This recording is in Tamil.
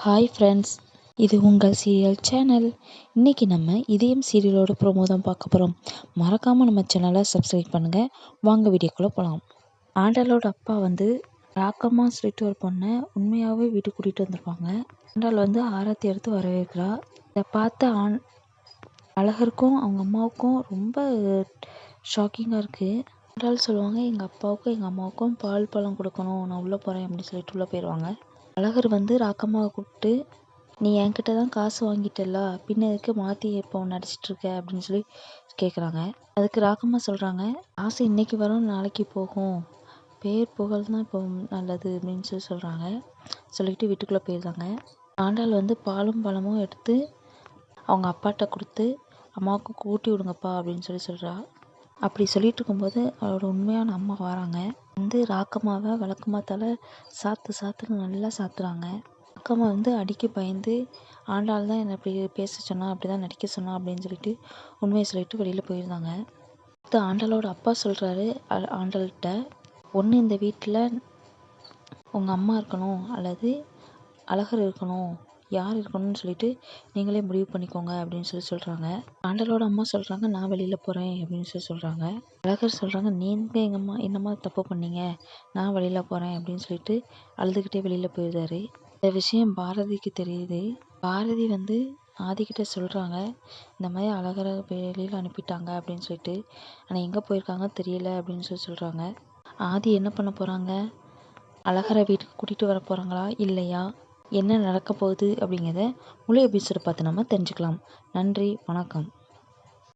ஹாய் ஃப்ரெண்ட்ஸ், இது உங்கள் சீரியல் சேனல். இன்றைக்கி நம்ம இதயம் சீரியலோட ப்ரோமோ தான் பார்க்க போகிறோம். மறக்காமல் நம்ம சேனலை சப்ஸ்கிரைப் பண்ணுங்கள். வாங்க வீடியோக்குள்ளே போகலாம். ஆண்டாளோட அப்பா ராக்கம்மா சொல்லிட்டு ஒரு பொண்ணை உண்மையாகவே வீட்டுக்கு கூட்டிகிட்டு வந்திருப்பாங்க. ஆண்டாள் ஆரத்தி எடுத்து வரவேற்கிறா. இதை பார்த்த அழகருக்கும் அவங்க அம்மாவுக்கும் ரொம்ப ஷாக்கிங்காக இருக்குது. ஆண்டாள் சொல்லுவாங்க, எங்கள் அப்பாவுக்கும் எங்கள் அம்மாவுக்கும் பால் பழம் கொடுக்கணும், நான் உள்ளே போகிறேன் அப்படின்னு சொல்லிட்டு உள்ளே போயிடுவாங்க. அழகர் ராக்கம்மாவை கூப்பிட்டு, நீ என்கிட்ட தான் காசு வாங்கிட்டல, பின்ன எதுக்கு மாற்றி இப்போ நடிச்சிட்ருக்க அப்படின்னு சொல்லி கேட்குறாங்க. அதுக்கு ராக்கம்மா சொல்கிறாங்க, ஆசை இன்னைக்கு வரும் நாளைக்கு போகும், பேர் புகழ் தான் இப்போ நல்லது அப்படின்னு சொல்கிறாங்க. சொல்லிட்டு வீட்டுக்குள்ளே போயிருந்தாங்க. ஆண்டாள் பாலும் பழமும் எடுத்து அவங்க அப்பாட்ட கொடுத்து, அம்மாவுக்கு கூட்டி விடுங்கப்பா அப்படின்னு சொல்கிறா. அப்படி சொல்லிட்டு இருக்கும்போது அவளோட உண்மையான அம்மா வராங்க. ராக்கம்மாவை விளக்கமாத்தால் சாத்துன்னு நல்லா சாத்துறாங்க. ராக்கம்மா அடிக்க பயந்து, ஆண்டாள் தான் என்னை இப்படி பேச சொன்னா, அப்படி தான் நடிக்க சொன்னா அப்படின்னு சொல்லிட்டு உண்மையை சொல்லிட்டு வெளியில் போயிருந்தாங்க. ஆண்டாளோட அப்பா சொல்கிறாரு ஆண்டாள்கிட்ட, ஒன்று இந்த வீட்டில் உங்கள் அம்மா இருக்கணும் அல்லது அழகர் இருக்கணும், யார் இருக்கணும்னு சொல்லிட்டு நீங்களே முடிவு பண்ணிக்கோங்க அப்படின்னு சொல்கிறாங்க. ஆண்டாளோட அம்மா சொல்கிறாங்க, நான் வெளியில் போகிறேன் அப்படின்னு சொல்கிறாங்க. அழகர் சொல்கிறாங்க, நீங்கள் எங்கள் அம்மா என்னம்மா தப்பு பண்ணீங்க, நான் வெளியில் போகிறேன் அப்படின்னு சொல்லிட்டு அழுதுகிட்டே வெளியில் போயிடுறாரு. இந்த விஷயம் பாரதிக்கு தெரியுது. பாரதி ஆதிக்கிட்ட சொல்கிறாங்க, இந்த மாதிரி அழகரை வெளியில் அனுப்பிட்டாங்க அப்படின்னு சொல்லிட்டு, ஆனால் எங்கே போயிருக்காங்க தெரியல அப்படின்னு சொல்கிறாங்க. ஆதி என்ன பண்ண போகிறாங்க, அழகரை வீட்டுக்கு கூட்டிகிட்டு வர போகிறாங்களா இல்லையா, என்ன நடக்க போகுது அப்படிங்கிறத முழு எபிசோடு பார்த்து நம்ம தெரிஞ்சுக்கலாம். நன்றி, வணக்கம்.